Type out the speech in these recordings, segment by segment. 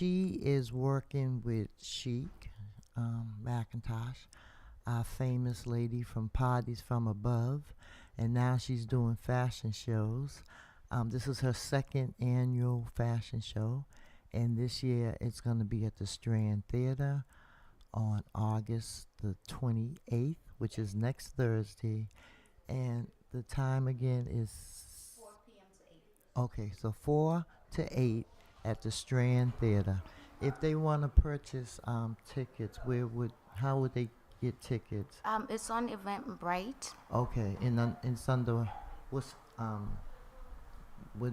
she is working with Chic McIntosh, our famous lady from Parties from Above, and now she's doing fashion shows. This is her second annual fashion show, and this year it's going to be at the Strand Theater on August the 28th, which is next Thursday. And the time again is 4 p.m. to 8. okay, so 4 to 8 at the Strand Theater. If they want to purchase tickets, how would they get tickets? It's on Eventbrite. Okay, and it's under what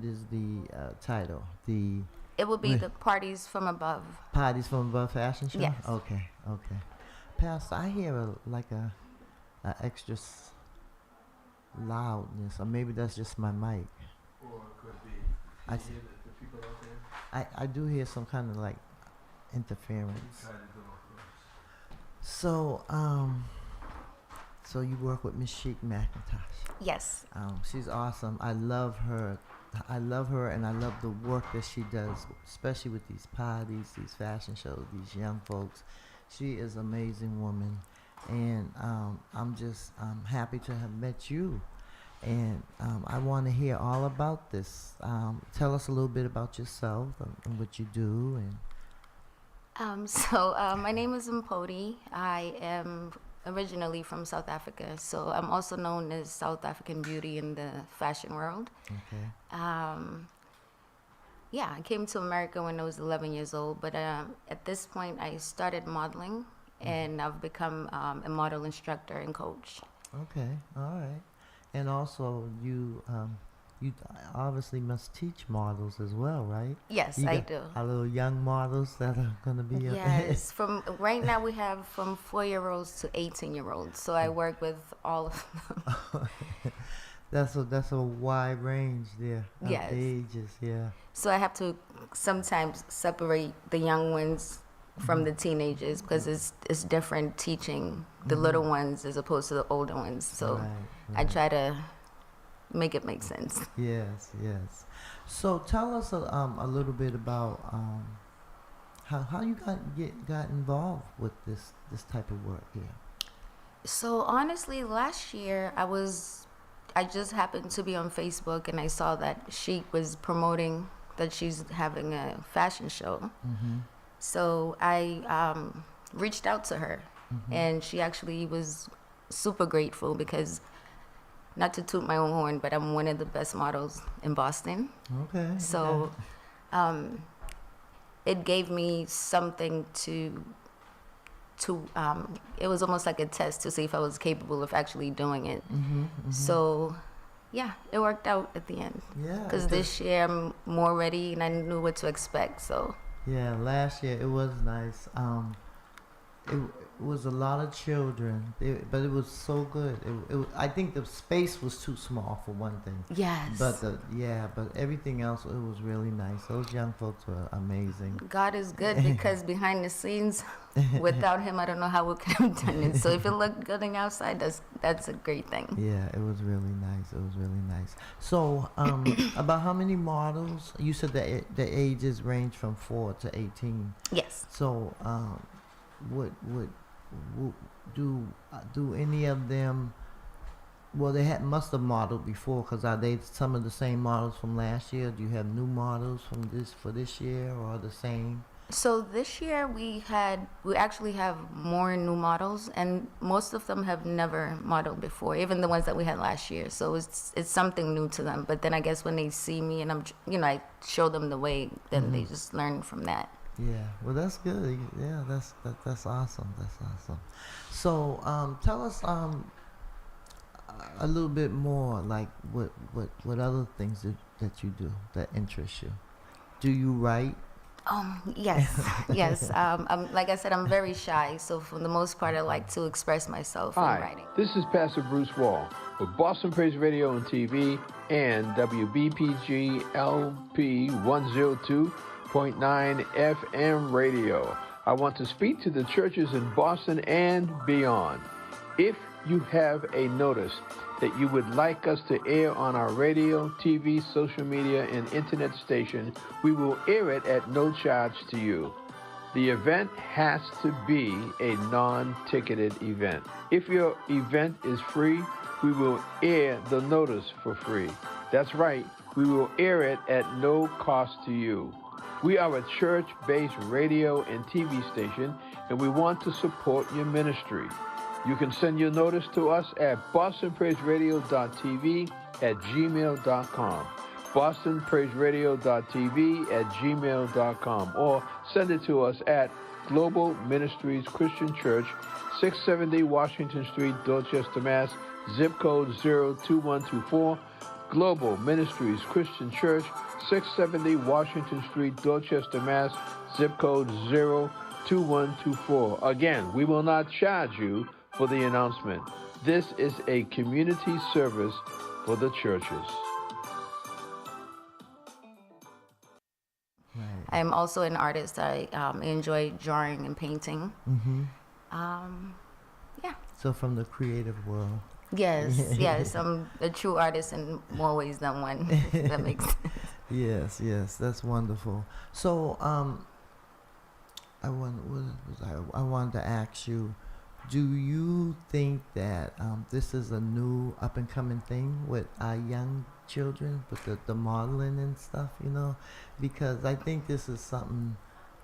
is the title? It will be the Parties from Above. Parties from Above fashion show. Yes. Okay. Pastor, I hear a extra loudness, or maybe that's just my mic. Or it could be. I Can you hear the people out there? I do hear some kind of like interference. Try to go first. So you work with Miss Chic McIntosh. Yes. She's awesome. I love her, and I love the work that she does, especially with these parties, these fashion shows, these young folks. She is an amazing woman, and I'm just happy to have met you. And I want to hear all about this. Tell us a little bit about yourself and what you do. My name is Mpodi. I am originally from South Africa, so I'm also known as South African Beauty in the fashion world. Okay. I came to America when I was 11 years old, but at this point I started modeling, and I've become a model instructor and coach. Okay. All right. And also, you obviously must teach models as well, right? Yes, I do. Our little young models that are going to be Yes, right now we have from 4-year-olds to 18-year-olds. So I work with all of them. That's a wide range there of Yes. ages, yeah. So I have to sometimes separate the young ones from the teenagers, because it's different teaching the little ones as opposed to the older ones. So Right. I try to make it make sense. Yes. So tell us a little bit about how you got involved with this type of work here. So honestly, last year I just happened to be on Facebook, and I saw that Chic was promoting that she's having a fashion show. Mm-hmm. So I reached out to her, and she actually was super grateful, because, not to toot my own horn, but I'm one of the best models in Boston. Okay. So it gave me something to it was almost like a test to see if I was capable of actually doing it. So it worked out at the end. Yeah. Because this year I'm more ready, and I knew what to expect. So Yeah, last year it was nice. It was a lot of children, but it was so good. I think the space was too small for one thing. yes, But but everything else, it was really nice. Those young folks were amazing. God is good, because behind the scenes, without him, I don't know how we could have done it. So if it looked good on the outside, that's a great thing. Yeah, it was really nice. It was really nice. So, about how many models? You said the ages range from 4 to 18. Yes. So, what do any of them? Well, they must have modeled before, because are they some of the same models from last year? Do you have new models for this year, or the same? So this year we actually have more new models, and most of them have never modeled before, even the ones that we had last year. So it's something new to them. But then I guess when they see me and I show them the way, then they just learn from that. Yeah, well, that's good. Yeah, that's awesome. That's awesome. So, tell us a little bit more, like what other things that you do that interest you. Do you write? Yes, yes. Like I said, I'm very shy, so for the most part, I like to express myself in Hi, writing. this is Pastor Bruce Wall with Boston Praise Radio and TV and WBPG-LP 102.9 FM radio. I want to speak to the churches in Boston and beyond. If you have a notice that you would like us to air on our radio, TV, social media, and internet station, we will air it at no charge to you. The event has to be a non-ticketed event. If your event is free, we will air the notice for free. That's right, we will air it at no cost to you. We are a church-based radio and TV station, and we want to support your ministry. You can send your notice to us at bostonpraiseradio.tv@gmail.com, bostonpraiseradio.tv@gmail.com, or send it to us at Global Ministries Christian Church, 670 Washington Street, Dorchester, Mass., zip code 02124. Global Ministries Christian Church, 670 Washington Street, Dorchester, Mass., zip code 02124. Again, we will not charge you for the announcement. This is a community service for the churches. Right. I'm also an artist. I enjoy drawing and painting. Yeah. So from the creative world. Yes. I'm a true artist in more ways than one. If that makes sense. Yes, that's wonderful. So, I wanted to ask you, do you think that this is a new up and coming thing with our young children, with the modeling and stuff, because I think this is something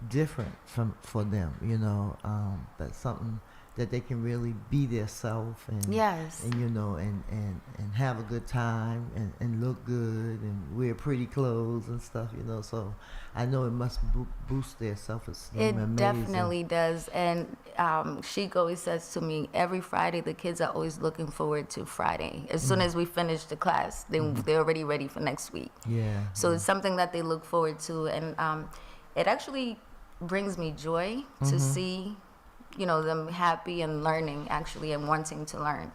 different for them, that's something that they can really be their self and Yes. and and have a good time and look good and wear pretty clothes and stuff, so I know it must boost their self-esteem. It amazing. definitely does. And Sheik always says to me, every Friday, the kids are always looking forward to Friday. As soon as we finish the class, they're already ready for next week. Yeah. So it's something that they look forward to. And it actually brings me joy to see, them happy and learning, actually, and wanting to learn.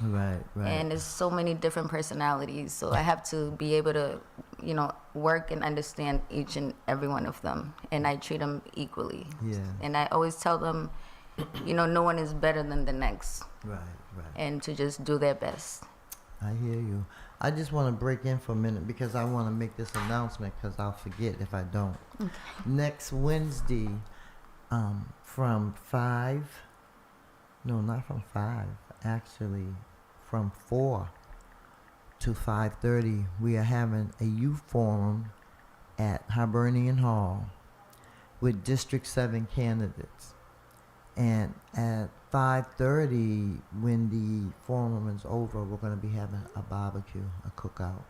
Right. And there's so many different personalities. So I have to be able to, work and understand each and every one of them. And I treat them equally. Yeah. And I always tell them, no one is better than the next. Right. And to just do their best. I hear you. I just want to break in for a minute because I want to make this announcement because I'll forget if I don't. Okay. Next Wednesday, from 5, no, not from 5, actually from 4 to 5:30, we are having a youth forum at Hibernian Hall with District 7 candidates. And at 5:30, when the forum is over, we're going to be having a barbecue, a cookout.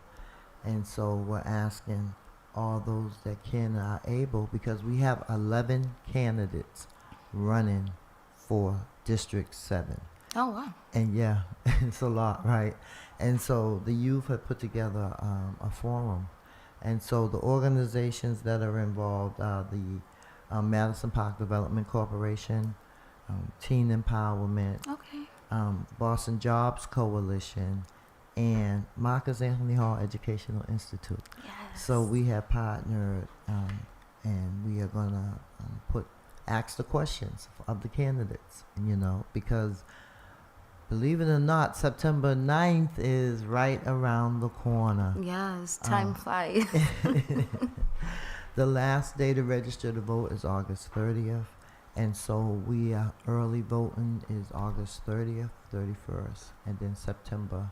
And so we're asking all those that can and are able, because we have 11 candidates running for District 7. Oh, wow. And yeah, it's a lot, right? And so the youth have put together a forum. And so the organizations that are involved are the Madison Park Development Corporation, Teen Empowerment, Okay. Boston Jobs Coalition, and Marcus Anthony Hall Educational Institute. Yes. So we have partnered, and we are gonna ask the questions of the candidates, because believe it or not, September 9th is right around the corner. Yes, time flies. The last day to register to vote is August 30th. And so we are early voting is August 30th, 31st, and then September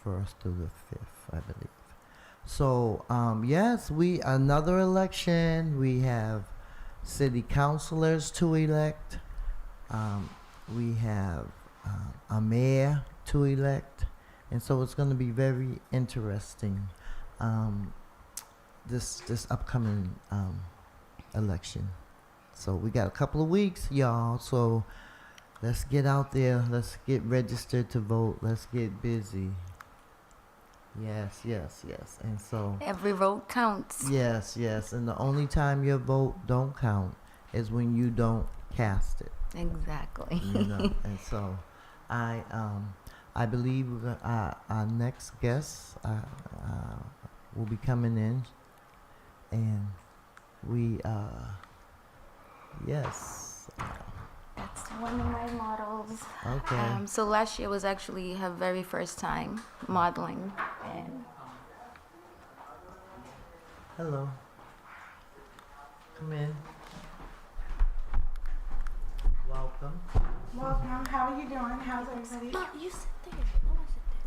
1st to the 5th, I believe. So, yes, another election. We have city councilors to elect. We have a mayor to elect. And so it's going to be very interesting, this upcoming election. So we got a couple of weeks, y'all. So let's get out there. Let's get registered to vote. Let's get busy. Yes. And so Every vote counts. yes. And the only time your vote don't count is when you don't cast it. Exactly. And so I believe our next guest will be coming in, and we yes. That's It's one of my models. Okay. So last year was actually her very first time modeling, and Hello. Come in. Welcome. Welcome. How are you doing? How's everybody? no, you sit there. No,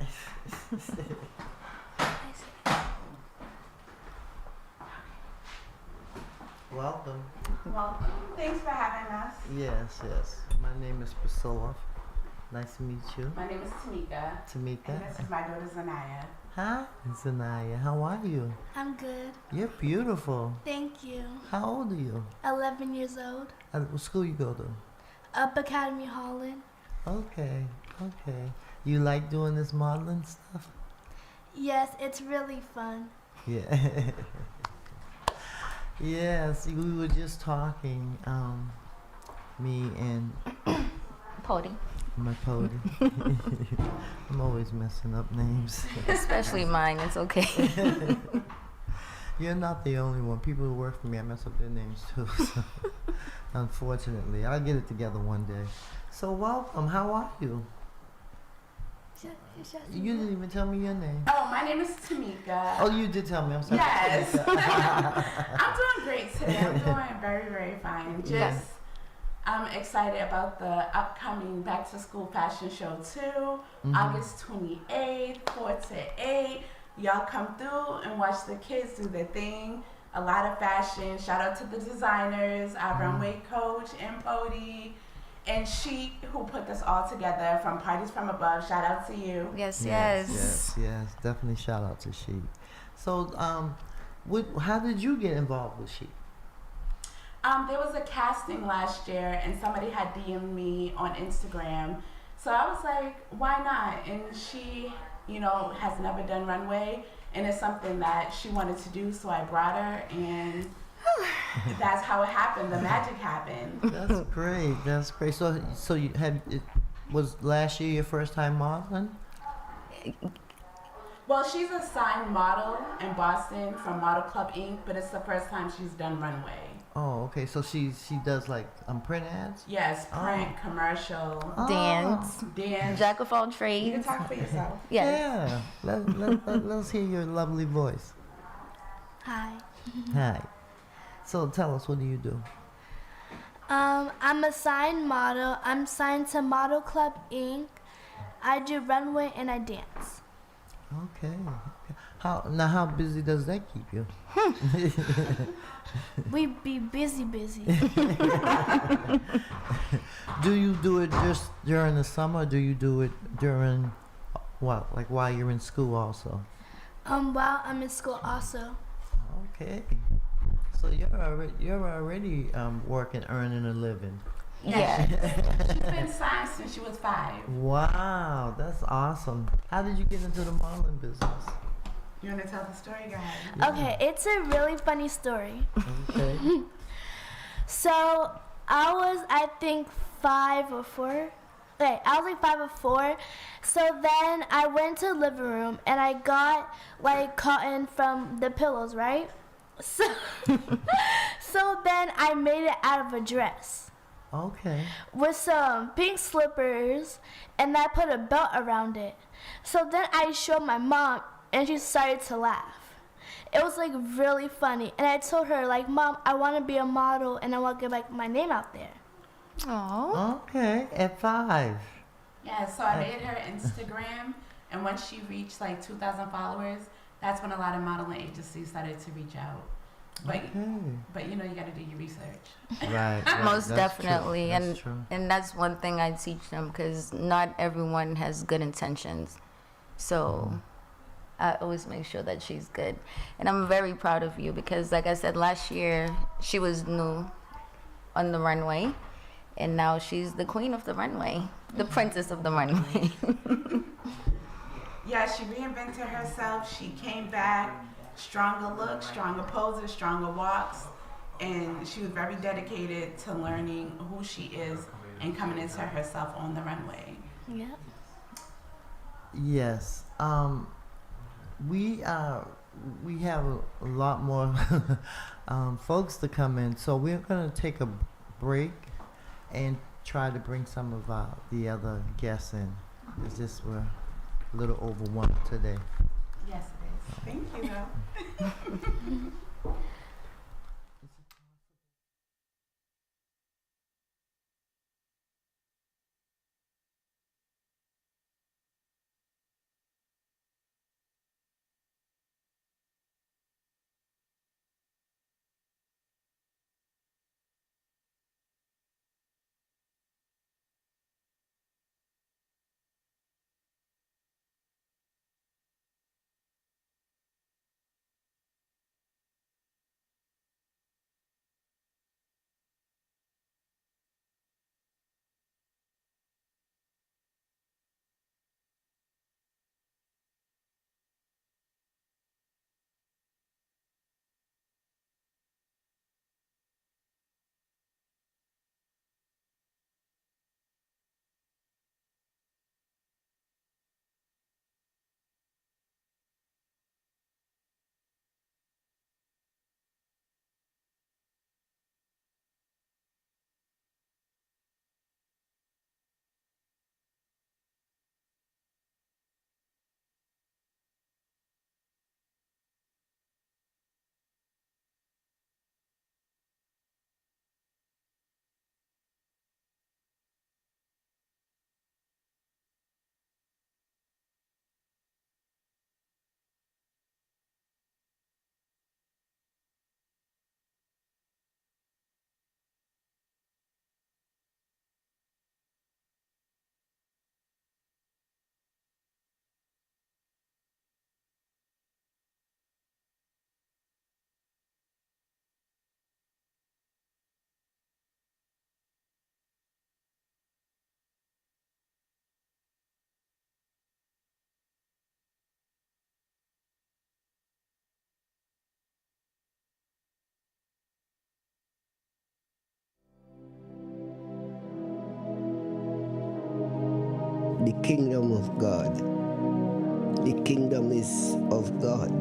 I sit there. I sit. Welcome. Welcome. Thanks for having us. Yes, yes. My name is Priscilla. Nice to meet you. My name is Tamika. Tamika. And this is my daughter Zanaya. Hi, Zanaya. How are you? I'm good. You're beautiful. Thank you. How old are you? 11 years old. What school you go to? Up Academy Holland. Okay, okay. You like doing this modeling stuff? Yes, it's really fun. Yeah. Yes, we were just talking, me and Pody. my Pody. I'm always messing up names. Especially mine. It's okay. You're not the only one. People who work for me, I mess up their names too. So, unfortunately, I'll get it together one day. So welcome. How are you? You didn't even tell me your name. Oh, my name is Tamika. Oh, you did tell me. I'm sorry. Yes. I'm doing great today. I'm doing very, very fine. Yeah. Just I'm excited about the upcoming back to school fashion show too. August 28th, 4 to 8. Y'all come through and watch the kids do their thing. A lot of fashion. Shout out to the designers, our runway coach, and Pody, and Chic, who put this all together from Parties from Above. Shout out to you. Yes, Yes, yes. yes. Definitely shout out to She. So, how did you get involved with She? There was a casting last year, and somebody had DM'd me on Instagram. So I was like, why not? And she, has never done runway, and it's something that she wanted to do, so I brought her, and that's how it happened. The magic happened. That's great. That's great. So you had it was last year your first time modeling? Well, she's a signed model in Boston from Model Club Inc., but it's the first time she's done runway. Oh, okay. So she does like print ads? Yes, print, commercial, Dance. dance. Jack of all You can trades. talk for yourself. Yes. Yeah. Let's hear your lovely voice. Hi. Hi. So tell us, what do you do? I'm a signed model. I'm signed to Model Club Inc. I do runway and I dance. Okay. How busy does that keep you? We be busy. Do you do it just during the summer? Or do you do it during while you're in school also? While I'm in school also. Okay. So you're already working, earning a living. Yes. She's been signed since she was 5. Wow, that's awesome. How did you get into the modeling business? You want to tell the story, guys? Okay, it's a really funny story. Okay. So I was, I think, 5 or 4. Okay, I was like 5 or 4. So then I went to the living room and I got like cotton from the pillows, right? So, so then I made it out of a dress Okay. with some pink slippers, and I put a belt around it. So then I showed my mom, and she started to laugh. It was like really funny, and I told her like, Mom, I want to be a model, and I want to get like my name out there. Oh. Okay. At 5. Yeah, so I made her Instagram, and once she reached like 2,000 followers, that's when a lot of modeling agencies started to reach out. But Okay. but you got to do your research. Right. Most that's true, definitely. That's true. And that's one thing I teach them, because not everyone has good intentions. So I always make sure that she's good. And I'm very proud of you, because like I said, last year she was new on the runway, and now she's the queen of the runway, the princess of the runway. Yeah, she reinvented herself. She came back, stronger looks, stronger poses, stronger walks, and she was very dedicated to learning who she is and coming into herself on the runway. Yeah. Yes. We have a lot more folks to come in, so we're gonna take a break and try to bring some of the other guests in. It's just we're a little overwhelmed today. Yes, it is. Thank you, though. The kingdom of God. The kingdom is of God.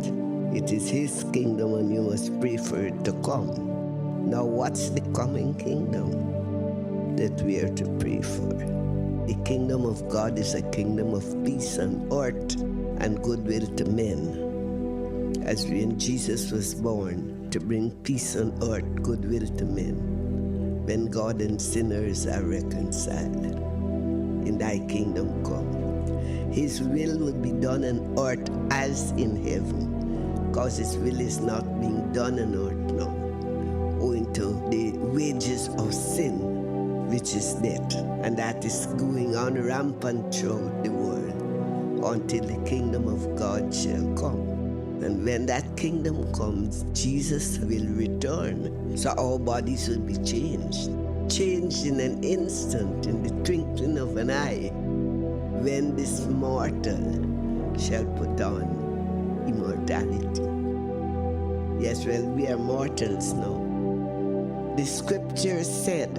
It is His kingdom, and you must pray for it to come. Now, what's the coming kingdom that we are to pray for? The kingdom of God is a kingdom of peace on earth and goodwill to men. As when Jesus was born to bring peace on earth, goodwill to men, when God and sinners are reconciled. In thy kingdom come. His will will be done on earth as in heaven, because His will is not being done on earth now, owing to the wages of sin, which is death, and that is going on rampant throughout the world until the kingdom of God shall come. And when that kingdom comes, Jesus will return, so our bodies will be changed in an instant, in the twinkling of an eye, when this mortal shall put on immortality. Yes, well, we are mortals now. The scripture said,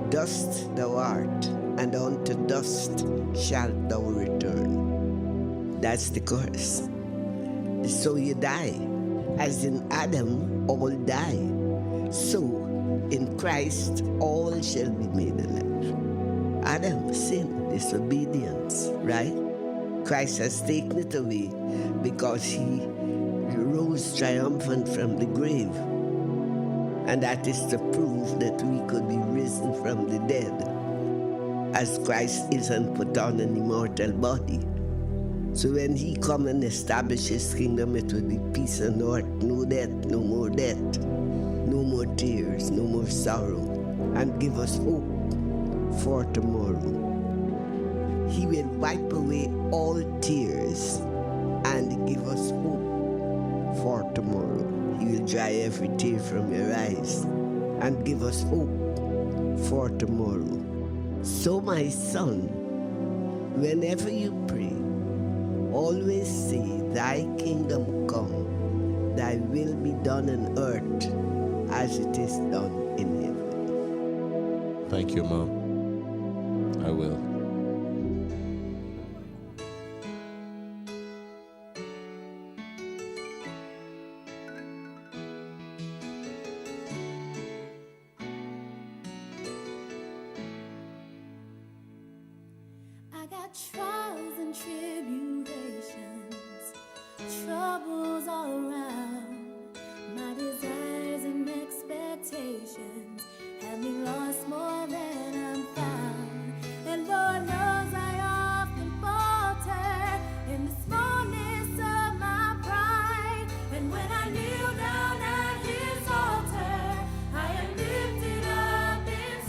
dust thou art, and unto dust shalt thou return. That's the curse. So you die. As in Adam, all die. So in Christ, all shall be made alive. Adam, sin, disobedience, right? Christ has taken it away because He rose triumphant from the grave. And that is to prove that we could be risen from the dead, as Christ is and put on an immortal body. So when He come and establish His kingdom, it will be peace on earth, no death, no more death. No more tears, no more sorrow, and give us hope for tomorrow. He will wipe away all tears and give us hope for tomorrow. He will dry every tear from your eyes and give us hope for tomorrow. So, my son, whenever you pray, always say, thy kingdom come, thy will be done on earth as it is done in heaven. Thank you, Mom. I will. trials and tribulations, troubles all around. My desires and expectations have me lost more than I'm found. And Lord knows I often falter in the smallness of my pride. And when I kneel down at His altar, I am lifted up inside.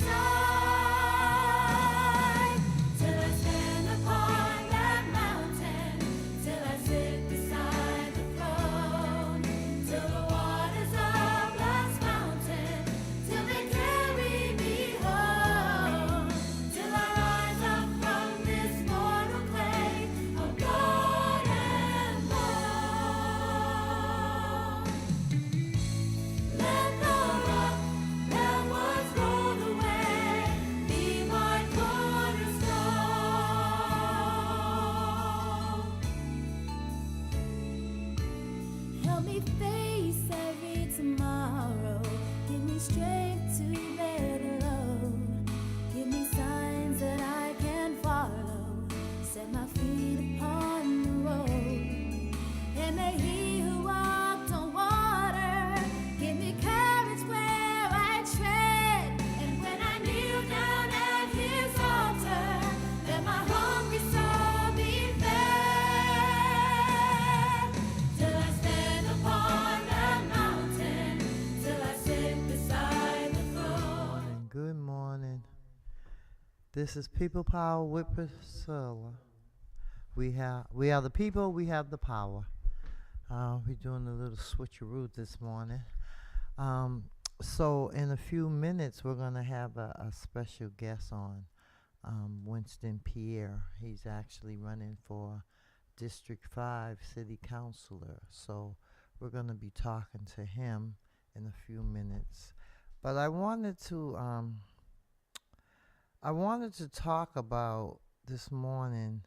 Till I stand upon that mountain, till I sit beside the throne, till the waters of God's fountain, till they carry me home, till I rise up from this mortal clay of blood and bone. Let the rock that was rolled away be my cornerstone. Help me face every tomorrow. Give me strength to bear the load. Give me signs that I can follow. Set my feet upon the road. And may He who walked on water give me courage where I tread. And when I kneel down at His altar, let my hungry soul be fed. Till I stand upon that mountain, till I sit beside the throne. And good morning. This is People Power with Priscilla. We are the people, we have the power. We're doing a little switcheroo this morning. So in a few minutes, we're going to have a special guest on, Winston Pierre. He's actually running for District 5 City Councilor. So we're going to be talking to him in a few minutes. But I wanted to talk about this morning,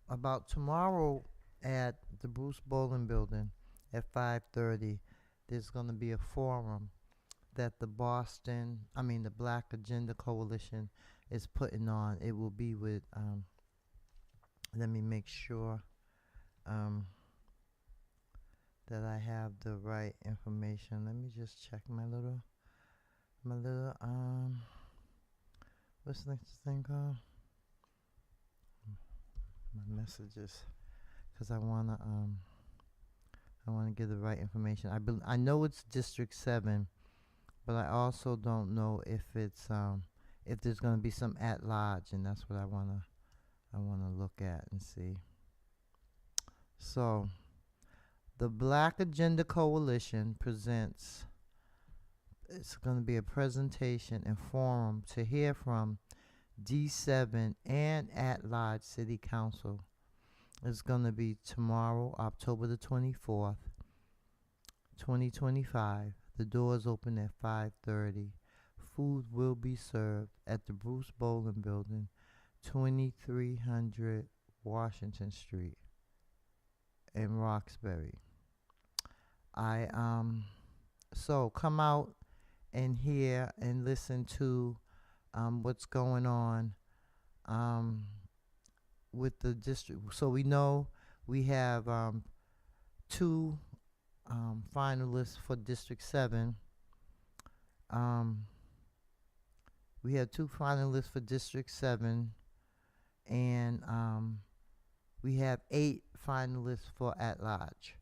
about tomorrow at the Bruce Bowling Building at 5:30. There's going to be a forum that the Black Agenda Coalition is putting on. It will be with, let me make sure that I have the right information. Let me just check my little, what's the next thing called? My messages, because I wanna give the right information. I know it's District 7, but I also don't know if it's if there's gonna be some at large, and that's what I wanna look at and see. So, the Black Agenda Coalition presents. It's gonna be a presentation and forum to hear from D7 and at-large City Council. It's going to be tomorrow, October the 24th, 2025. The doors open at 5:30. Food will be served at the Bruce Bowling Building, 2300 Washington Street in Roxbury. So come out and hear and listen to what's going on with the district. So we know we have two finalists for District 7. We have two finalists for District 7, and we have 8 finalists for at-large.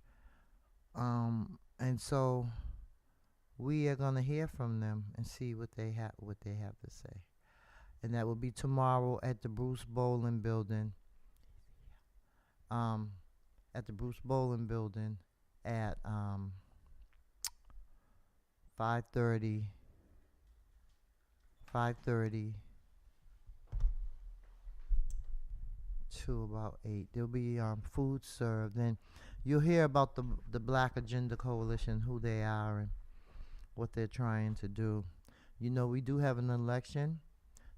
And so we are going to hear from them and see what they have to say. And that will be tomorrow at the Bruce Bowling Building. At the Bruce Bowling Building at 5:30 to about 8. There'll be food served, and you'll hear about the Black Agenda Coalition, who they are and what they're trying to do. You know, we do have an election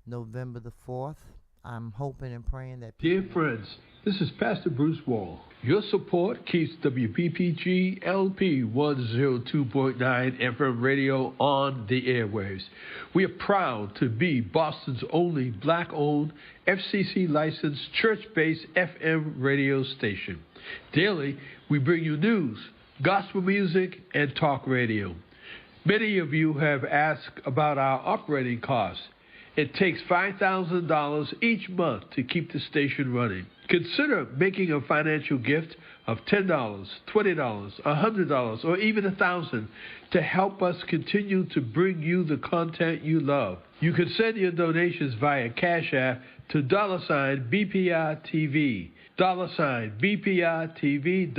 November the 4th. I'm hoping and praying that Dear people. friends, this is Pastor Bruce Wall. Your support keeps WBPG-LP 102.9 FM radio on the airwaves. We are proud to be Boston's only black-owned, FCC-licensed, church-based FM radio station. Daily, we bring you news, gospel music, and talk radio. Many of you have asked about our operating costs. It takes $5,000 each month to keep the station running. Consider making a financial gift of $10, $20, $100, or even $1,000 to help us continue to bring you the content you love. You can send your donations via Cash App to $BPI-TV, $BPI-TV,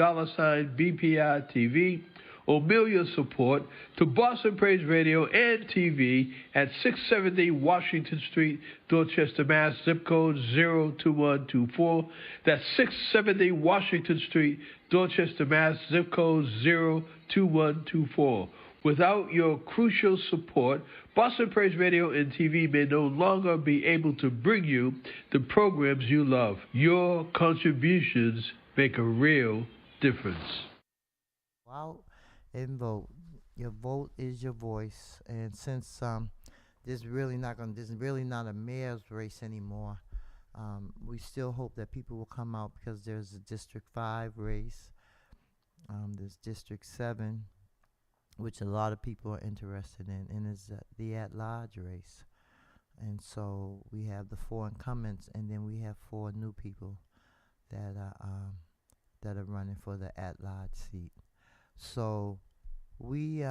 $BPI-TV, or mail your support to Boston Praise Radio and TV at 670 Washington Street, Dorchester, Mass. Zip code 02124. That's 670 Washington Street, Dorchester, Mass. Zip code 02124. Without your crucial support, Boston Praise Radio and TV may no longer be able to bring you the programs you love. Your contributions make a real difference. Wow. And vote. Your vote is your voice. And since this is really not a mayor's race anymore, we still hope that people will come out because there's a District 5 race. There's District 7, which a lot of people are interested in, and it's the at-large race. And so we have the 4 incumbents, and then we have 4 new people that are running for the at-large seat. So we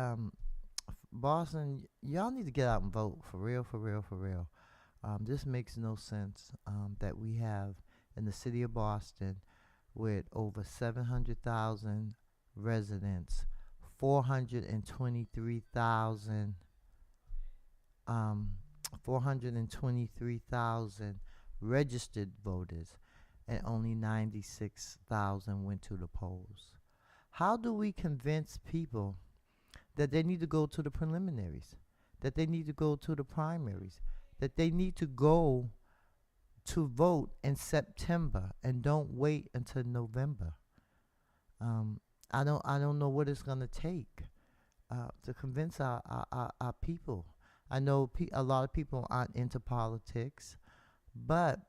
Boston, y'all need to get out and vote for real. This makes no sense that we have in the city of Boston with over 700,000 residents, 423,000 registered voters, and only 96,000 went to the polls. How do we convince people that they need to go to the preliminaries, that they need to go to the primaries, that they need to go to vote in September and don't wait until November? I don't know what it's gonna take to convince our people. I know a lot of people aren't into politics, but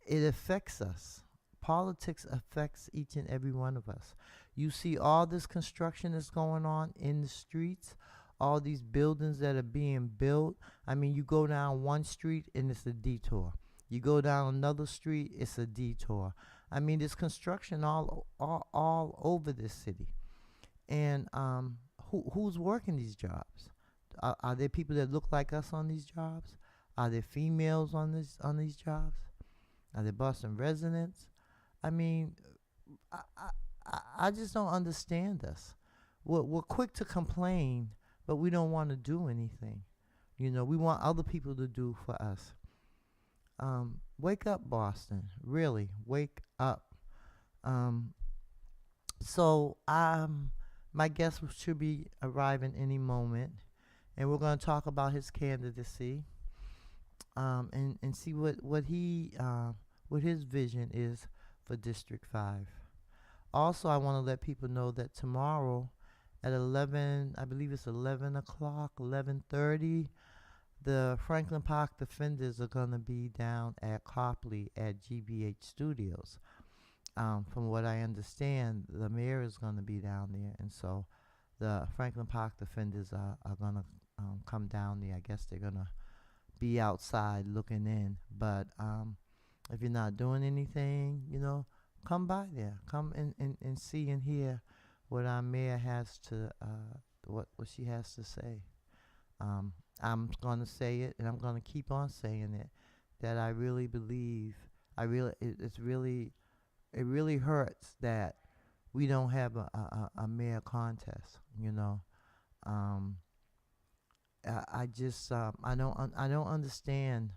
it affects us. Politics affects each and every one of us. You see all this construction that's going on in the streets, all these buildings that are being built. I mean, you go down one street and it's a detour. You go down another street, it's a detour. I mean, there's construction all over this city. And who's working these jobs? Are there people that look like us on these jobs? Are there females on these jobs? Are there Boston residents? I mean, I just don't understand us. We're quick to complain, but we don't want to do anything. You know, we want other people to do for us. Wake up, Boston. Really, wake up. So my guest should be arriving any moment, and we're going to talk about his candidacy, and see what his vision is for District 5. Also, I want to let people know that tomorrow at 11, I believe it's 11 o'clock, 11:30, the Franklin Park Defenders are going to be down at Copley at GBH Studios. From what I understand, the mayor is going to be down there, and so the Franklin Park Defenders are going to come down there. I guess they're going to be outside looking in, but if you're not doing anything, you know, come by there. Come and see and hear what our mayor has to, what she has to say. I'm going to say it, and I'm going to keep on saying it, that I really believe, it really hurts that we don't have a mayor contest, you know. I just, I don't understand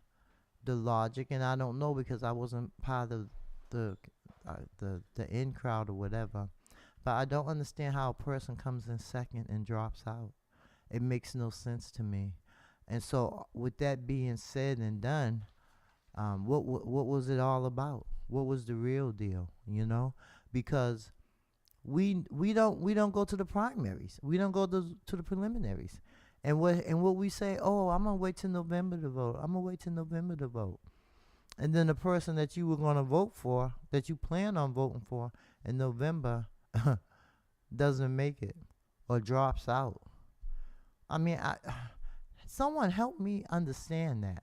the logic, and I don't know because I wasn't part of the in crowd or whatever. But I don't understand how a person comes in second and drops out. It makes no sense to me. And so, with that being said and done, What was it all about? What was the real deal? You know, because we don't go to the primaries. We don't go to the preliminaries. And what we say, oh, I'm gonna wait till November to vote. I'm gonna wait till November to vote. And then the person that you were gonna vote for, that you plan on voting for in November, doesn't make it or drops out. I mean, someone help me understand that.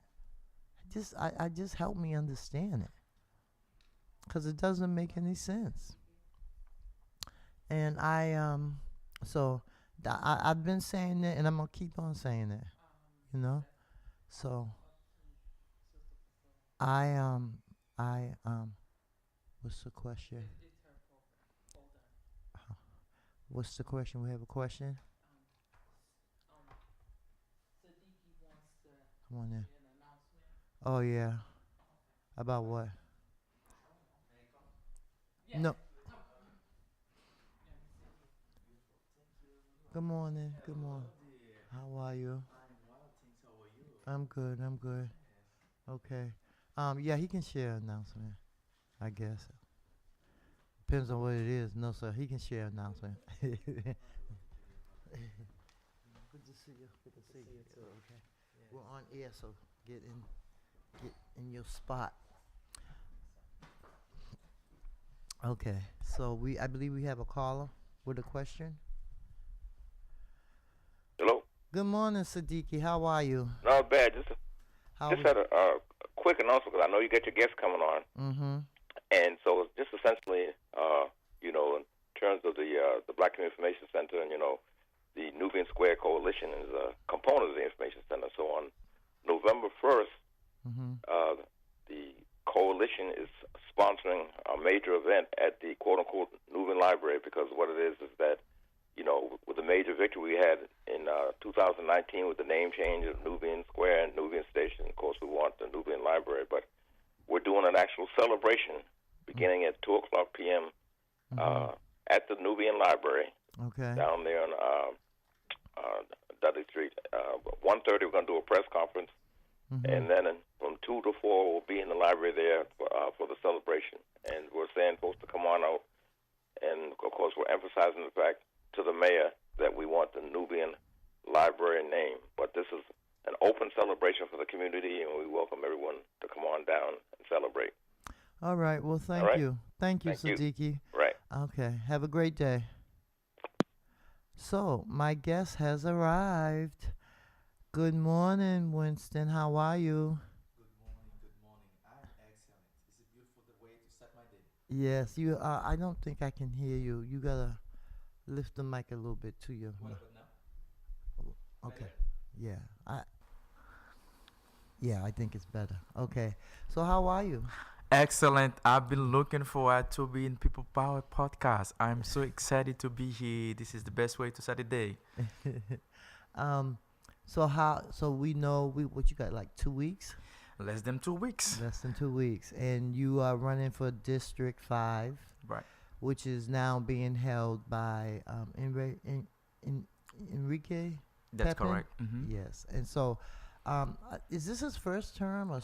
I just help me understand it, because it doesn't make any sense. And so I've been saying that, and I'm gonna keep on saying it. You know, so I I what's the question? What's the question? We have a question. Come on in. Oh yeah. About what? No. Good morning. Good morning. How are you? I'm good. I'm good. Okay. Yeah, he can share an announcement, I guess. Depends on what it is. No, sir. He can share an announcement. Good to see you. Good to see you too. Okay. We're on air, so get in your spot. Okay. So I believe we have a caller with a question. Hello. Good morning, Siddiqui. How are you? Not bad. Just How had a quick announcement because I know you got your guests coming on, Mm-hmm. and so just essentially, in terms of the Black Community Information Center, and the Nubian Square Coalition is a component of the Information Center. So on November 1st, Mm-hmm. the coalition is sponsoring a major event at the quote-unquote Nubian Library, because what it is that, with the major victory we had in 2019 with the name change of Nubian Square and Nubian Station, of course we want the Nubian Library, but we're doing an actual celebration beginning at 2 o'clock p.m. At the Nubian Library Okay. down there on Dudley Street. 1:30 we're going to do a press conference, and then from 2 to 4 we'll be in the library there for the celebration. And we're saying folks to come on out, and of course we're emphasizing the fact to the mayor that we want the Nubian Library name. But this is an open celebration for the community, and we welcome everyone to come on down and celebrate. All right. Well, thank right. you. Thank you, Thank you. Siddiqui. Right. Okay. Have a great day. So, my guest has arrived. Good morning, Winston. How are you? Good morning. I'm excellent. It's a beautiful way to start my day. Yes, you are. I don't think I can hear you. You gotta lift the mic a little bit to your. What about now? Okay. Yeah, I think it's better. Okay. So, how are you? Excellent. I've been looking forward to being People Power Podcast. I'm so excited to be here. This is the best way to start the day. So we know what you got, like 2 weeks? Less than 2 weeks. Less than 2 weeks. And you are running for District 5. Right. Which is now being held by Enrique. That's Pepin? correct. Mm-hmm. Yes. And so, is this his first term, or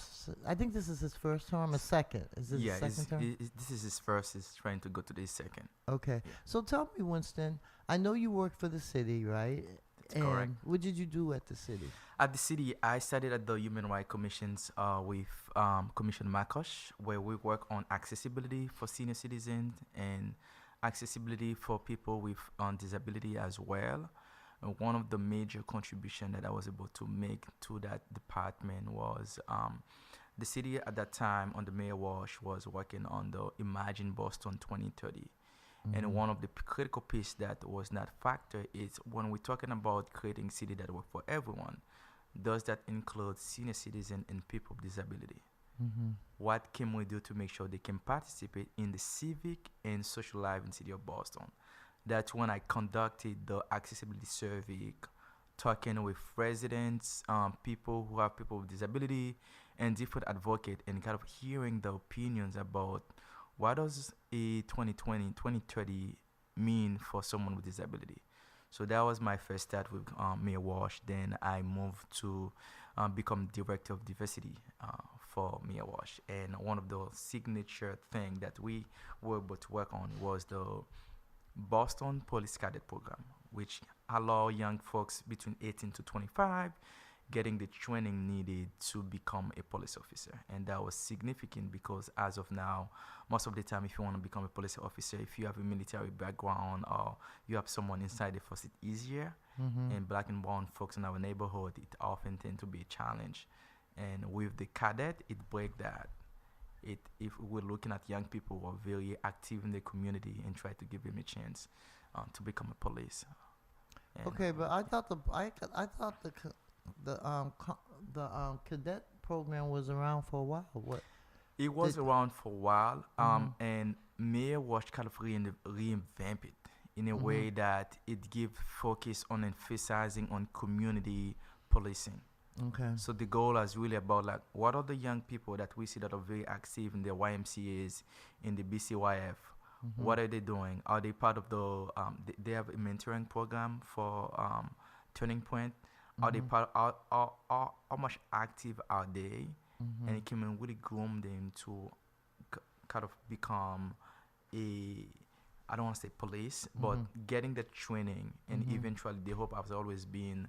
I think this is his first term or second? Is this his second term? This is his first. He's trying to go to his second. Okay. Yeah. So tell me, Winston, I know you work for the city, right? That's correct. What did you do at the city? At the city, I studied at the Human Rights Commissions with Commissioner Makosh, where we work on accessibility for senior citizens and accessibility for people with disability as well. One of the major contributions that I was able to make to that department was the city at that time under Mayor Walsh was working on the Imagine Boston 2030. And one of the critical pieces that was not factored is when we're talking about creating city that work for everyone, does that include senior citizens and people with disability? What can we do to make sure they can participate in the civic and social life in the city of Boston? That's when I conducted the accessibility survey, talking with residents, people who have people with disability, and different advocates, and kind of hearing the opinions about what does a 2020, 2030 mean for someone with disability. So that was my first start with Mayor Walsh. Then I moved to become Director of Diversity for Mia Wash. And one of the signature thing that we were able to work on was the Boston Police Cadet Program, which allow young folks between 18 to 25 getting the training needed to become a police officer. And that was significant because as of now, most of the time, if you want to become a police officer, if you have a military background or you have someone inside the force, it's easier. And black and brown folks in our neighborhood, it often tend to be a challenge. And with the cadet, it break that. If we're looking at young people who are very active in the community and try to give them a chance to become a police. And Okay, but I thought the cadet program was around for a while. What? it was around for a while, and Mayor was kind of reinvent it in a way that it gave focus on emphasizing on community policing. Okay. So the goal is really about like what are the young people that we see that are very active in the YMCA's, in the BCYF. What are they doing? Are they part of the? They have a mentoring program for Turning Point. Are they part? How much active are they? And it can really groom them to kind of become a. I don't want to say police, but getting the training, and eventually the hope has always been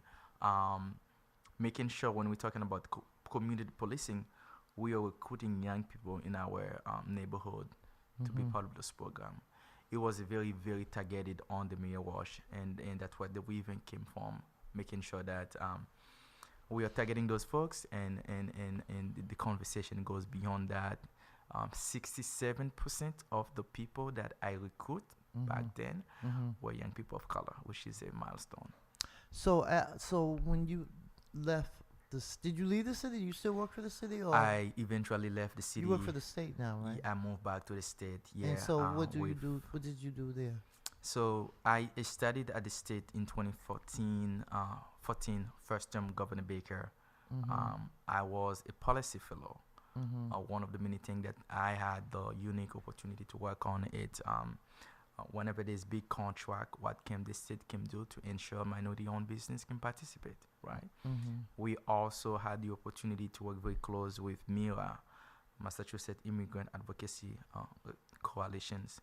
making sure when we're talking about community policing, we are recruiting young people in our neighborhood to be part of this program. It was very, very targeted on the Mayor Wash, and that's where the weaving came from, making sure that we are targeting those folks, and the conversation goes beyond that. 67% of the people that I recruit back then were young people of color, which is a milestone. So when you left did you leave the city? You still work for the city, or I eventually left the city. you work for the state now, right? I moved back to the state. Yeah. And so what do you do? What did you do there? So I studied at the state in 2014, 14, first term Governor Baker. I was a policy fellow. One of the many things that I had the unique opportunity to work on it. Whenever there's big contract, what can the state can do to ensure minority-owned business can participate, right? We also had the opportunity to work very close with MIRA, Massachusetts Immigrant Advocacy Coalitions,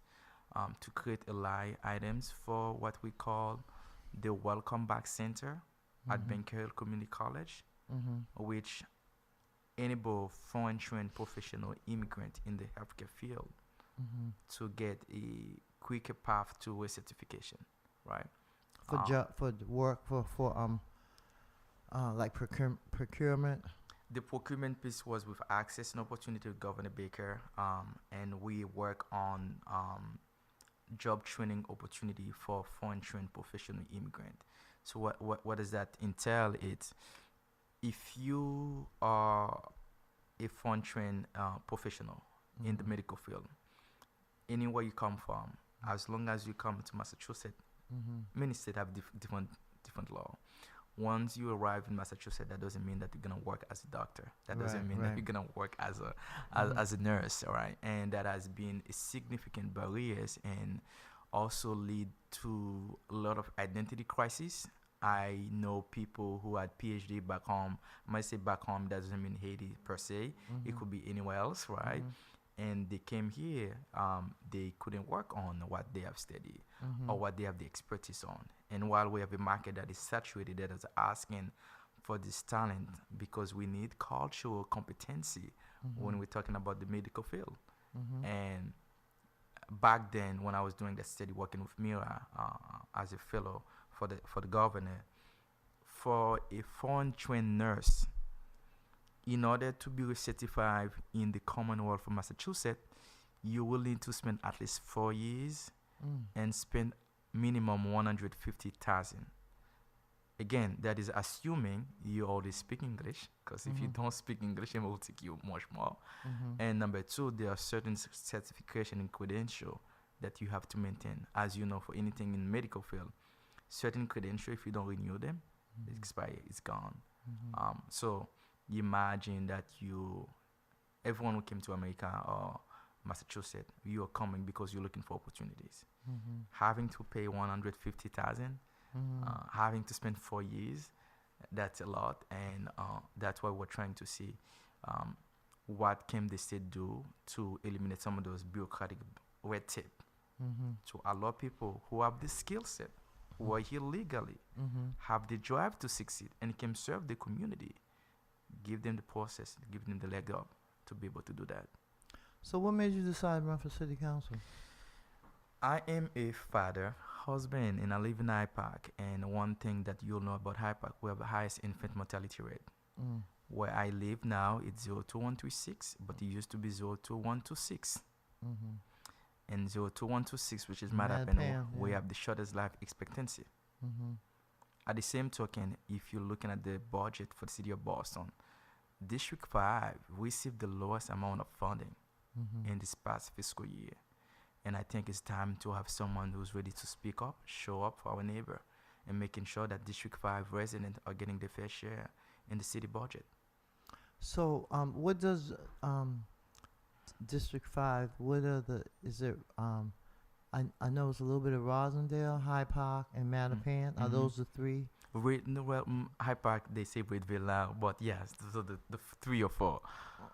to create ally items for what we call the Welcome Back Center at Bunker Hill Community College, which enable foreign trained professional immigrant in the healthcare field to get a quicker path to a certification, right? For work for like procurement. The procurement piece was with access and opportunity with Governor Baker, and we work on job training opportunity for foreign trained professional immigrant. So what does that entail? It's if you are a foreign trained professional in the medical field, anywhere you come from, as long as you come to Massachusetts, many states have different law. Once you arrive in Massachusetts, that doesn't mean that you're gonna work as a doctor. That doesn't mean that you're gonna work as a nurse, all right? And that has been a significant barriers and also lead to a lot of identity crisis. I know people who had PhD back home. I might say back home doesn't mean Haiti per se. It could be anywhere else, right? And they came here, they couldn't work on what they have studied or what they have the expertise on. And while we have a market that is saturated, that is asking for this talent, because we need cultural competency when we're talking about the medical field. And back then, when I was doing that study, working with Mira as a fellow for the governor, for a foreign trained nurse, in order to be recertified in the Commonwealth of Massachusetts, you will need to spend at least 4 years and spend minimum $150,000. Again, that is assuming you already speak English, because if you don't speak English, it will take you much more. And number two, there are certain certification and credential that you have to maintain. As you know, for anything in medical field, certain credential, if you don't renew them, it expires, it's gone. So you imagine that everyone who came to America or Massachusetts, you are coming because you're looking for opportunities. Having to pay $150,000, having to spend 4 years, that's a lot, and that's why we're trying to see what can the state do to eliminate some of those bureaucratic red tape to allow people who have the skill set, who are here legally, have the drive to succeed and can serve the community, give them the process, give them the leg up to be able to do that. So what made you decide to run for city council? I am a father, husband, and I live in Hyde Park. And one thing that you'll know about Hyde Park, we have the highest infant mortality rate. Where I live now, it's 02136, but it used to be 02126. And 02126, which is Mattapan, we have the shortest life expectancy. At the same token, if you're looking at the budget for the city of Boston, District 5 received the lowest amount of funding in this past fiscal year. And I think it's time to have someone who's ready to speak up, show up for our neighbor, and making sure that District 5 residents are getting their fair share in the city budget. So what does District 5, what are is it, I know it's a little bit of Rosendale, Hyde Park, and Mattapan. Are those the three? Hyde Park, they say Breedville now, but yes, so the 3 or 4.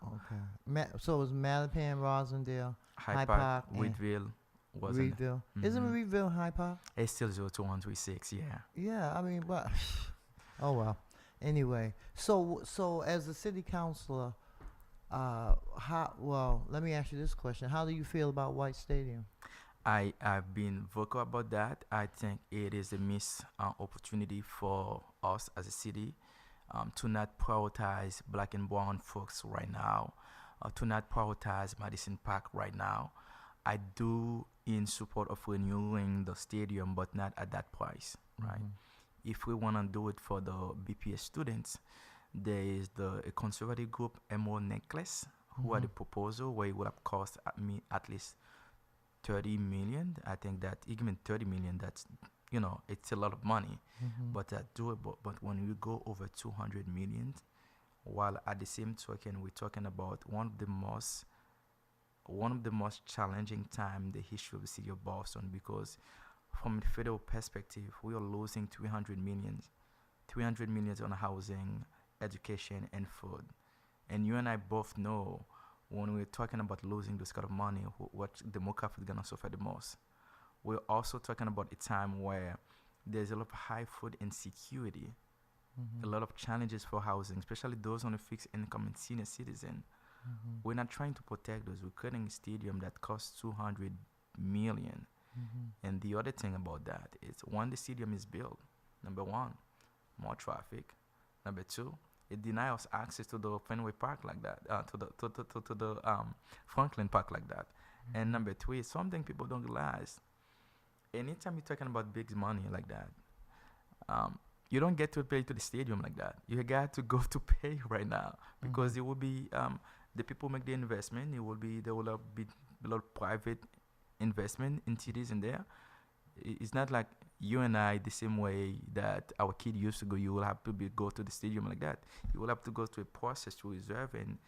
Okay. So it's Mattapan, Rosendale, Hyde Park, Breedville, Reedville. Isn't Reedville Hyde Park? It's still 02136, yeah. Yeah, I mean, but oh well. Anyway, so as a city councilor, let me ask you this question: how do you feel about White Stadium? I've been vocal about that. I think it is a missed opportunity for us as a city to not prioritize black and brown folks right now, to not prioritize Madison Park right now. I do in support of renewing the stadium, but not at that price, right? If we want to do it for the BPS students, there is a conservative group, Emerald Necklace, who had a proposal where it would have cost me at least 30 million. I think that even 30 million, that's, it's a lot of money, but doable. But when we go over 200 million, while at the same token, we're talking about one of the most challenging time in the history of the city of Boston, because from a federal perspective, we are losing 300 million on housing, education, and food. And you and I both know when we're talking about losing this kind of money, what demographic is going to suffer the most. We're also talking about a time where there's a lot of high food insecurity, a lot of challenges for housing, especially those on a fixed income and senior citizen. We're not trying to protect those. We're creating a stadium that costs 200 million. And the other thing about that is when the stadium is built, number one, more traffic. Number two, it denies us access to the Fenway Park like that, to the Franklin Park like that. And number three, something people don't realize. Anytime you're talking about big money like that, you don't get to pay to the stadium like that. You got to go to pay right now, because it will be the people make the investment. There will be a lot of private investment in cities in there. It's not like you and I, the same way that our kid used to go. You will have to go to the stadium like that. You will have to go through a process to reserve, and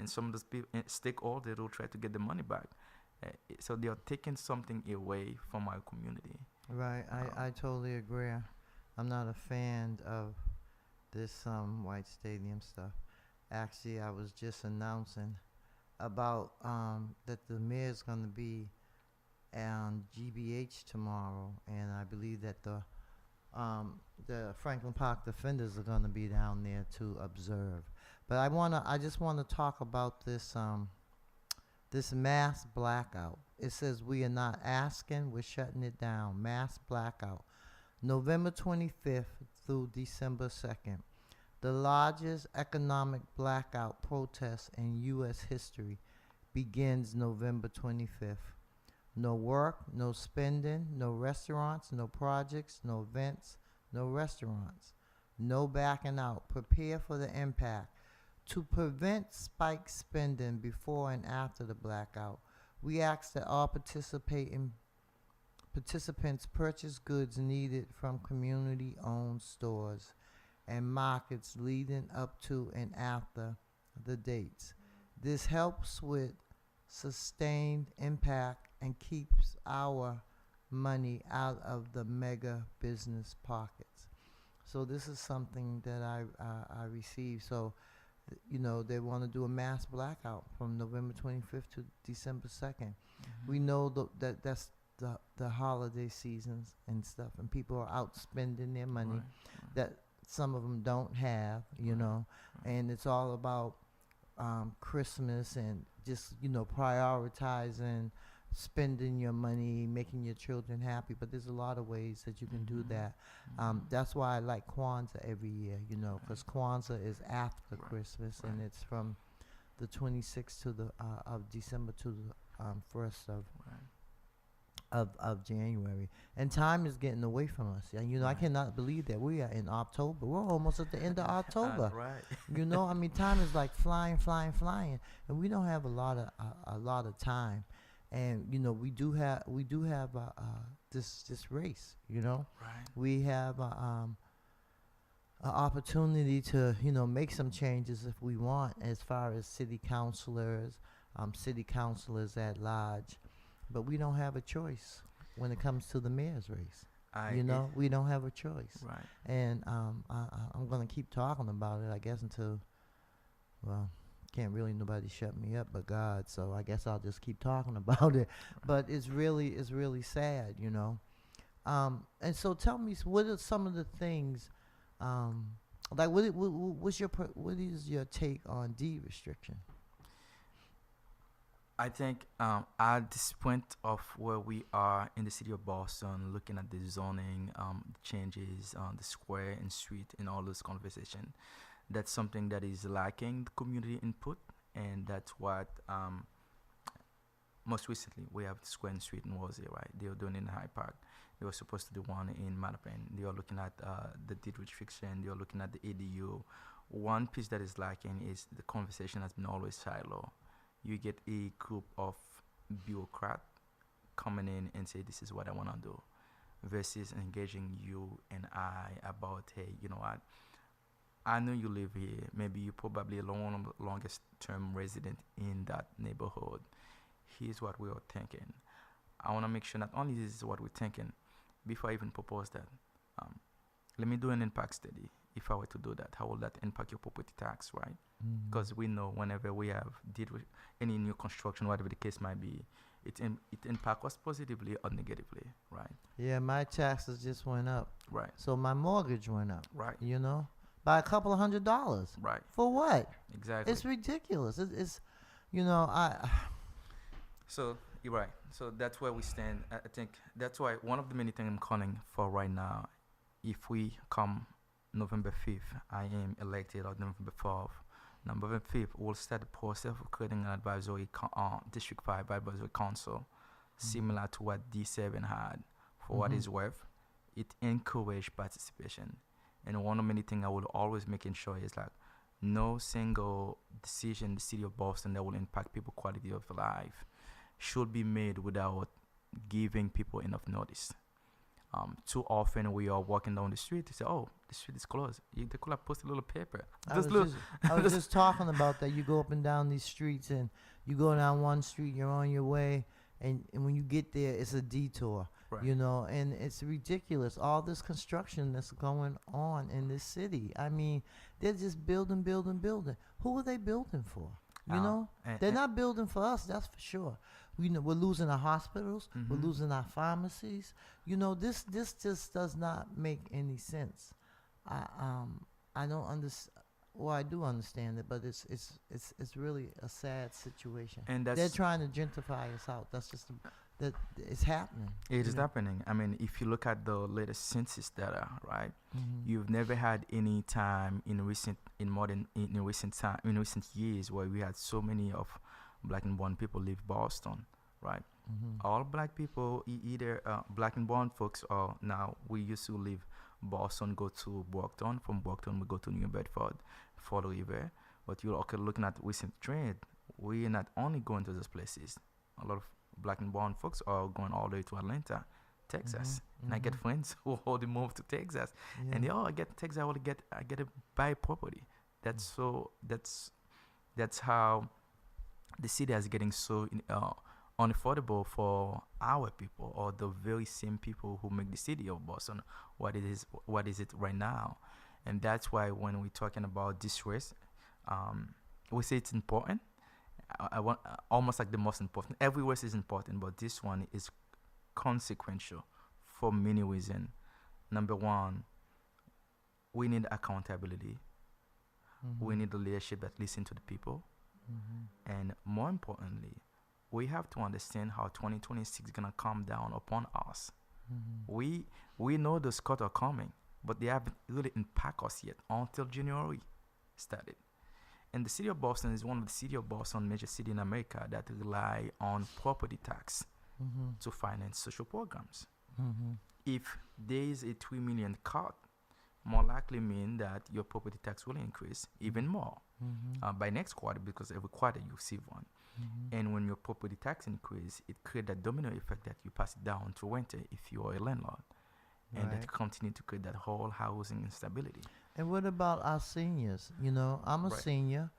some of those people, stakeholders will try to get the money back. So they are taking something away from our community. Right, I totally agree. I'm not a fan of this White Stadium stuff. Actually, I was just announcing about that the mayor's going to be on GBH tomorrow, and I believe that the Franklin Park Defenders are going to be down there to observe. But I just want to talk about this this mass blackout. It says we are not asking, we're shutting it down. Mass blackout, November 25th through December 2nd. The largest economic blackout protest in U.S. history begins November 25th. No work, no spending, no restaurants, no projects, no events, no restaurants. No backing out. Prepare for the impact. To prevent spike spending before and after the blackout, we ask that all participants purchase goods needed from community-owned stores and markets leading up to and after the dates. This helps with sustained impact and keeps our money out of the mega business pockets. So this is something that I received. So You know, they want to do a mass blackout from November 25th to December 2nd. We know that that's the holiday seasons and stuff, and people are out spending their money that some of them don't have, you know, and it's all about Christmas and just, you know, prioritizing spending your money, making your children happy. But there's a lot of ways that you can do that. That's why I like Kwanzaa every year, you know, because Kwanzaa is after Christmas, and it's from the 26th to the of December to the 1st of January. And time is getting away from us. And, you know, I cannot believe that we are in October. We're almost at the end of October. You know, I mean, time is like flying, and we don't have a lot of time. And you know, we do have this race. You know, we have an opportunity to, you know, make some changes if we want, as far as city councilors at large, but we don't have a choice when it comes to the mayor's race. You know, we don't have a choice. And I'm gonna keep talking about it, I guess, until, well, can't really nobody shut me up but God, so I guess I'll just keep talking about it. But it's really sad, you know. And so tell me, what are some of the things, like what is your take on deed restriction? I think at this point of where we are in the city of Boston, looking at the zoning changes on the square and street and all those conversation, that's something that is lacking the community input, and that's what most recently we have the square and street in Worsley, right? They are doing it in Hyde Park. They were supposed to do one in Mattapan. They are looking at the deed restriction. They are looking at the ADU. One piece that is lacking is the conversation has been always silo. You get a group of bureaucrats coming in and say, this is what I want to do, versus engaging you and I about, hey, you know what, I know you live here. Maybe you're probably a longest term resident in that neighborhood. Here's what we are thinking. I want to make sure not only this is what we're thinking, before I even propose that, let me do an impact study. If I were to do that, how will that impact your property tax, right? Because we know whenever we have did with any new construction, whatever the case might be, it impacts us positively or negatively, right? Yeah, my taxes just went up. Right. So my mortgage went up. Right. You know, by a couple of $100. Right. For what? Exactly. It's ridiculous. It's you know, So you're right. So that's where we stand. I think that's why one of the many things I'm calling for right now, if we come November 5th, I am elected, or November 4th. November 5th, we'll start the process of creating an advisory District 5 advisory council, similar to what D7 had. For what it's worth, it encouraged participation. And one of many things I will always making sure is like no single decision in the city of Boston that will impact people's quality of life should be made without giving people enough notice. Too often we are walking down the street to say, oh, the street is closed. They could have posted a little paper. I was just talking about that. You go up and down these streets, and you go down one street, you're on your way, and when you get there, it's a detour. Right. You know, and it's ridiculous. All this construction that's going on in this city. I mean, they're just building. Who are they building for? You know, they're not building for us. That's for sure. We know we're losing our hospitals. We're losing our pharmacies. You know, this just does not make any sense. I don't understand. Well, I do understand it, but it's really a sad situation. And they're trying to gentrify us out. That's just that it's happening. It is happening. I mean, if you look at the latest census data, right? You've never had any time in recent years where we had so many of black and brown people leave Boston, right? All black people, either black and brown folks, or now we used to leave Boston, go to Brockton. From Brockton, we go to New Bedford, Fall River. But you're okay looking at recent trend. We are not only going to those places. A lot of black and brown folks are going all the way to Atlanta, Texas. And I get friends who already moved to Texas. And they I get to Texas, I get to buy property. That's how the city is getting so unaffordable for our people, or the very same people who make the city of Boston what it is right now. And that's why when we're talking about this race, we say it's important. I want almost like the most important. Every verse is important, but this one is consequential for many reasons. Number one, we need accountability. We need a leadership that listen to the people. And more importantly, we have to understand how 2026 is gonna come down upon us. We know the cuts are coming, but they haven't really impact us yet until January started. And the city of Boston is one of the city of Boston, major city in America, that rely on property tax to finance social programs. If there is a 3 million cut, more likely mean that your property tax will increase even more by next quarter, because every quarter you receive one. And when your property tax increase, it creates that domino effect that you pass it down to renter if you are a landlord. And that continue to create that whole housing instability. And what about our seniors? You know, I'm a senior,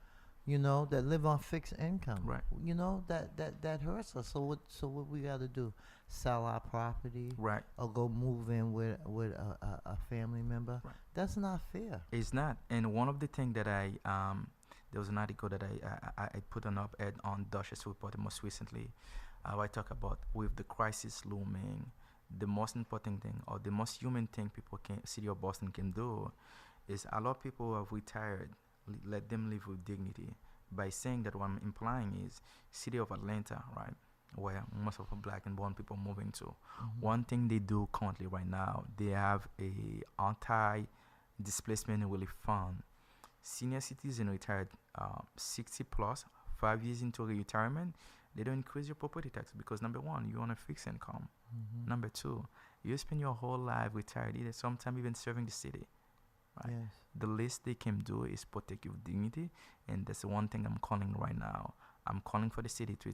you know, that live on fixed income. Right. You know, that hurts us. So what we got to do? Sell our property? Right. Or go move in with a family member? Right. That's not fair. It's not. And one of the things that there was an article that I put an op-ed on Duchess Report most recently. I talk about with the crisis looming, the most important thing or the most human thing city of Boston can do is allow people who have retired, let them live with dignity. By saying that, what I'm implying is city of Atlanta, right, where most of the black and brown people are moving to. One thing they do currently right now, they have a anti-displacement relief fund. Senior citizens retired 60 plus, 5 years into retirement, they don't increase your property tax because number one, you're on a fixed income. Number two, you spend your whole life retired, either sometime even serving the city. Right? Yes. The least they can do is protect your dignity, and that's the one thing I'm calling right now. I'm calling for the city to